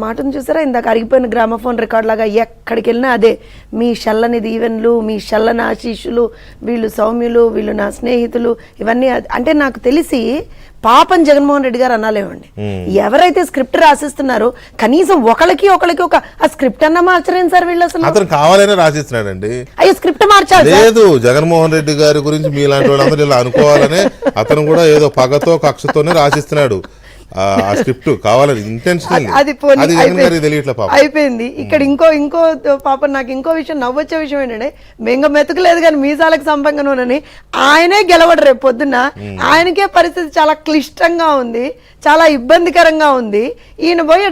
మాటను చూసారా ఇందాక అరిగిపోయిన గ్రామఫోన్ రికార్డ్ లాగా ఎక్కడికి వెళ్ళినా అదే మీ చల్లని దీవెనలు మీ చల్లని ఆశీస్సులు వీళ్ళు సౌమ్యులు వీళ్ళు నా స్నేహితులు ఇవన్నీ అంటే నాకు తెలిసి పాపం జగన్మోహన్ రెడ్డి గారు అనాలేమండి ఎవరైతే స్క్రిప్ట్ రాసిస్తున్నారో కనీసం ఒకరికి ఒక ఆ స్క్రిప్ట్ అన్న మార్చలేను సార్ వీళ్ళు అసలు కావాలనే రాసిస్తున్నాడండి అయ్యో స్క్రిప్ట్ మార్చాలి లేదు జగన్మోహన్ రెడ్డి గారి గురించి మీలాంటి వాళ్ళందరూ ఇలా అనుకోవాలనే అతను కూడా ఏదో పగతో కక్షతోనే రాసిస్తున్నాడు ఆ స్క్రిప్ట్ కావాలని ఇంటెన్షనల్ అయిపోయింది. ఇక్కడ ఇంకో పాపం నాకు ఇంకో విషయం నవ్వొచ్చే విషయం ఏంటంటే బెంగ మెతుకులేదు కానీ మీసాలకు సంపంగనని ఆయనే గెలవడు రేపు పొద్దున్న ఆయనకే పరిస్థితి చాలా క్లిష్టంగా ఉంది చాలా ఇబ్బందికరంగా ఉంది. ఈయన పోయి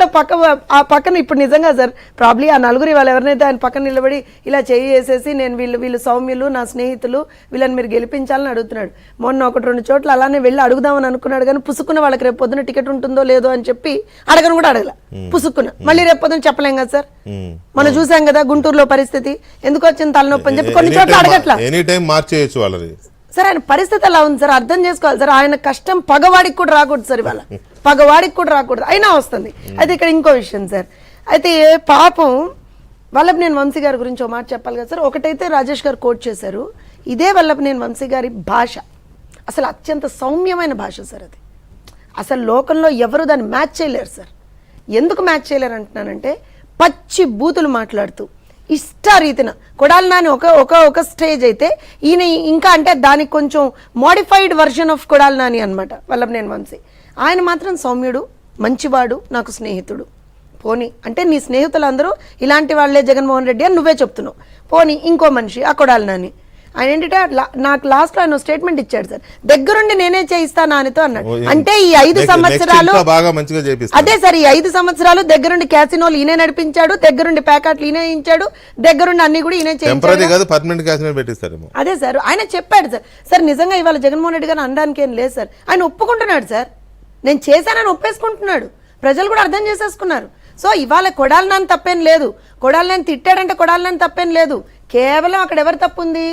ఆ పక్కన ఇప్పుడు నిజంగా సార్ ప్రాబ్లీ ఆ నలుగురు వాళ్ళు ఎవరినైతే ఆయన పక్కన నిలబడి ఇలా చేసేసి నేను వీళ్ళు సౌమ్యులు నా స్నేహితులు వీళ్ళని మీరు గెలిపించాలని అడుగుతున్నాడు. మొన్న 1-2 చోట్ల అలానే వెళ్ళి అడుగుదామని అనుకున్నాడు కానీ పుసుక్కున్న వాళ్ళకి రేపు పొద్దున టికెట్ ఉంటుందో లేదో అని చెప్పి అడగను కూడా అడగల పుసుక్కున్న మళ్ళీ రేపు పొద్దున చెప్పలేం కదా సార్. మనం చూసాం కదా గుంటూరులో పరిస్థితి ఎందుకు వచ్చింది తలనొప్పి అని చెప్పి కొన్ని చోట్ల అడగట్లా సార్. ఆయన పరిస్థితి ఎలా ఉంది సార్ అర్థం చేసుకోవాలి సార్. ఆయన కష్టం పగవాడికి కూడా రాకూడదు సార్, ఇవాళ పగవాడికి కూడా రాకూడదు అయినా వస్తుంది. అయితే ఇక్కడ ఇంకో విషయం సార్, అయితే పాపం వల్లభనేని వంశీ గారి గురించి ఒక మాట చెప్పాలి కదా సార్. ఒకటైతే రాజేష్ గారు కోట్ చేశారు, ఇదే వల్లభనేని వంశీ గారి భాష అసలు అత్యంత సౌమ్యమైన భాష సార్. అది అసలు లోకంలో ఎవరు దాన్ని మ్యాచ్ చేయలేరు సార్. ఎందుకు మ్యాచ్ చేయలేరు అంటున్నానంటే పచ్చి బూతులు మాట్లాడుతూ ఇష్టారీతిన కొడాలి నాని ఒక స్టేజ్ అయితే ఈయన ఇంకా అంటే దానికి కొంచెం modified version of Kodali Nani అనమాట వల్లభనేని వంశీ. ఆయన మాత్రం సౌమ్యుడు మంచివాడు నాకు స్నేహితుడు. పోనీ అంటే నీ స్నేహితులందరూ ఇలాంటి వాళ్ళే జగన్మోహన్ రెడ్డి అని నువ్వే చెప్తున్నావు. పోనీ ఇంకో మనిషి ఆ కొడాలి నాని ఆయన ఏంటంటే నాకు లాస్ట్ లో ఆయన స్టేట్మెంట్ ఇచ్చాడు సార్, దగ్గరుండి నేనే చేయిస్తా నానితో అన్నాడు. అంటే ఈ 5 సంవత్సరాలు అదే సార్ ఈ 5 సంవత్సరాలు దగ్గరుండి క్యాసినోలు ఈయనే నడిపించాడు, దగ్గరుండి ప్యాకెట్లు ఈయనే ఇచ్చాడు, దగ్గరుండి అన్ని కూడా ఈయనే చేయించాడు. అదే సార్ ఆయన చెప్పాడు సార్. సార్ నిజంగా ఇవాళ జగన్మోహన్ రెడ్డి గారు అనడానికి ఏం లేదు సార్, ఆయన ఒప్పుకుంటున్నాడు సార్, నేను చేశానని ఒప్పేసుకుంటున్నాడు. ప్రజలు కూడా అర్థం చేసేసుకున్నారు. సో ఇవాళ కొడాలి నాని తప్పేం లేదు, కొడాలి నాని తిట్టాడంటే కొడాలి నాని తప్పేం లేదు. కేవలం అక్కడ ఎవరు తప్పుంది,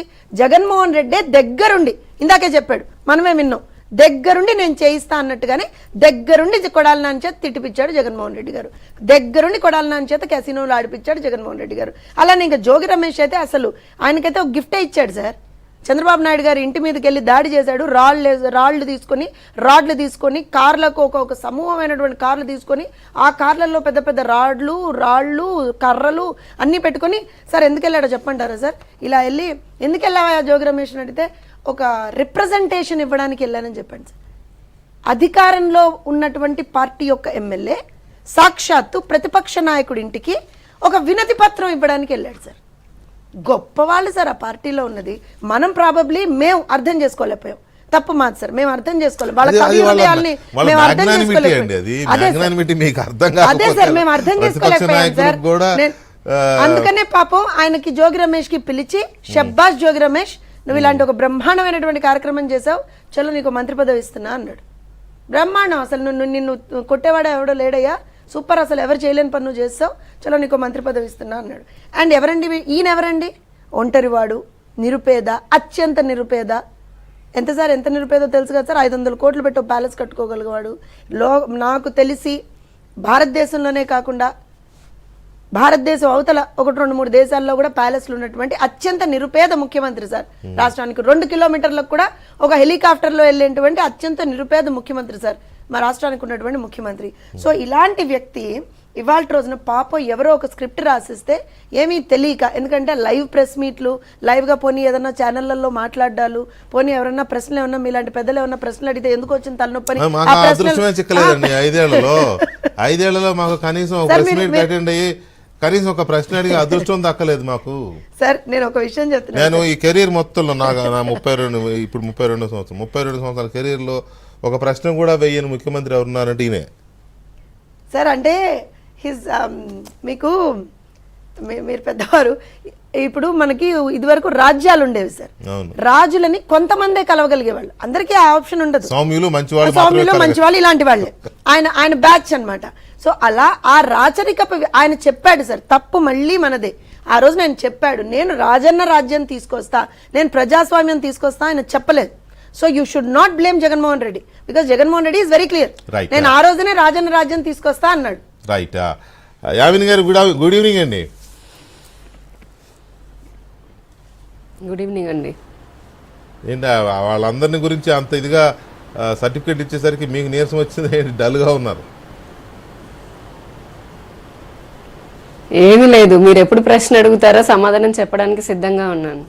జగన్మోహన్ రెడ్డి దగ్గరుండి ఇందాకే చెప్పాడు మనమే విన్నాం, దగ్గరుండి నేను చేయిస్తా అన్నట్టుగానే దగ్గరుండి కొడాలి నాని చేత తిట్టిపించాడు జగన్మోహన్ రెడ్డి గారు, దగ్గరుండి కొడాలి నాని చేత క్యాసినోలు ఆడిపించాడు జగన్మోహన్ రెడ్డి గారు. అలానే ఇంకా జోగి రమేష్ అయితే అసలు ఆయనకైతే ఒక గిఫ్టే ఇచ్చాడు సార్. చంద్రబాబు నాయుడు గారు ఇంటి మీదకి వెళ్ళి దాడి చేశాడు, రాడ్లు తీసుకొని కార్లకు ఒక సమూహమైనటువంటి కార్లు తీసుకొని ఆ కార్లలో పెద్ద పెద్ద రాళ్ళు కర్రలు అన్నీ పెట్టుకొని సార్ ఎందుకు వెళ్ళాడో చెప్పంటారా సార్. ఇలా వెళ్ళి ఎందుకు వెళ్ళావా జోగి రమేష్ అడిగితే ఒక రిప్రజెంటేషన్ ఇవ్వడానికి వెళ్ళానని చెప్పండి సార్. అధికారంలో ఉన్నటువంటి పార్టీ యొక్క ఎమ్మెల్యే సాక్షాత్తు ప్రతిపక్ష నాయకుడి ఇంటికి ఒక వినతి పత్రం ఇవ్వడానికి వెళ్ళాడు సార్. గొప్పవాళ్ళు సార్ ఆ పార్టీలో ఉన్నది. మనం ప్రాబబ్లీ మేము అర్థం చేసుకోలేకపోయాం, తప్పు మాది సార్, మేము అర్థం చేసుకోలేం. అదే సార్ మేము అర్థం చేసుకోలేకపోయాం సార్. అందుకనే పాపం ఆయనకి జోగి రమేష్ కి పిలిచి షబ్బాష్ జోగి రమేష్ నువ్వు ఇలాంటి ఒక బ్రహ్మాండమైనటువంటి కార్యక్రమం చేసావు, చలో నీకు మంత్రి పదవి ఇస్తున్నా అన్నాడు. బ్రహ్మాండం అసలు నిన్ను కొట్టేవాడు ఎవడో లేడయ్యా, సూపర్, అసలు ఎవరు చేయలేని పని నువ్వు చేస్తావు, చలో నీకు మంత్రి పదవి ఇస్తున్నా అన్నాడు. అండ్ ఎవరండి ఈయన, ఎవరండి ఒంటరివాడు, నిరుపేద, అత్యంత నిరుపేద. ఎంత సార్ ఎంత నిరుపేదో తెలుసు కదా సార్, 500 కోట్లు పెట్టి ఒక ప్యాలెస్ కట్టుకోగలిగేవాడు. నాకు తెలిసి భారతదేశంలోనే కాకుండా భారతదేశం అవతల 1-2-3 దేశాల్లో కూడా ప్యాలెస్లు ఉన్నటువంటి అత్యంత నిరుపేద ముఖ్యమంత్రి సార్. రాష్ట్రానికి 2 కిలోమీటర్లకు కూడా ఒక హెలికాప్టర్లో వెళ్ళేటువంటి అత్యంత నిరుపేద ముఖ్యమంత్రి సార్ మా రాష్ట్రానికి ఉన్నటువంటి ముఖ్యమంత్రి. సో ఇలాంటి వ్యక్తి ఇవాళ రోజున పాపం ఎవరో ఒక స్క్రిప్ట్ రాసిస్తే ఏమీ తెలియక, ఎందుకంటే లైవ్ ప్రెస్ మీట్లు లైవ్గా పోనీ ఏదన్నా ఛానళ్లలో మాట్లాడాలు, పోనీ ఎవరన్నా ప్రశ్నలు ఏమన్నా మీలాంటి పెద్దలు ఏమన్నా ప్రశ్నలు అడిగితే ఎందుకు వచ్చింది తలనొప్పని ఐదేళ్లలో మాకు కనీసం ఒక ప్రశ్న అడిగి అదృష్టం దక్కలేదు మాకు సార్. నేను ఒక విషయం చెప్తాను, నేను ఈ కెరీర్ మొత్తంలో నా 32 సంవత్సరాల కెరీర్ లో ఒక ప్రశ్న కూడా వేయని ముఖ్యమంత్రి ఎవరున్నారంటే ఈయనే సార్. అంటే మీకు మీరు పెద్దవారు, ఇప్పుడు మనకి ఇదివరకు రాజ్యాలు ఉండేవి సార్, రాజులని కొంతమందే కలవగలిగేవాళ్ళు, అందరికీ ఆ ఆప్షన్ ఉండదు. సౌమ్యులు మంచివాళ్ళు ఇలాంటి వాళ్ళే ఆయన బ్యాచ్ అన్నమాట. సో అలా ఆ రాచరికపు ఆయన చెప్పాడు సార్, తప్పు మళ్ళీ మనదే. ఆ రోజు నేను చెప్పాడు, నేను రాజ్యం తీసుకొస్తా, నేను ప్రజాస్వామ్యం తీసుకొస్తా, ఆయన చెప్పలేదు. So you should not blame Jaganmohan Reddy, because Jaganmohan Reddy is very clear, నేను ఆ రోజునే రాజ్యం తీసుకొస్తా అన్నాడు. రైట్. యామిని గారు గుడ్ ఈవినింగ్ అండి. గుడ్ ఈవినింగ్ అండి. ఏంటి వాళ్ళందరిని గురించి అంత ఇదిగా సర్టిఫికేట్ ఇచ్చేసరికి మీకు నీరసం వచ్చింది, డల్గా ఉన్నారు? ఏమీ లేదు, మీరు ఎప్పుడు ప్రశ్న అడుగుతారో సమాధానం చెప్పడానికి సిద్ధంగా ఉన్నాను.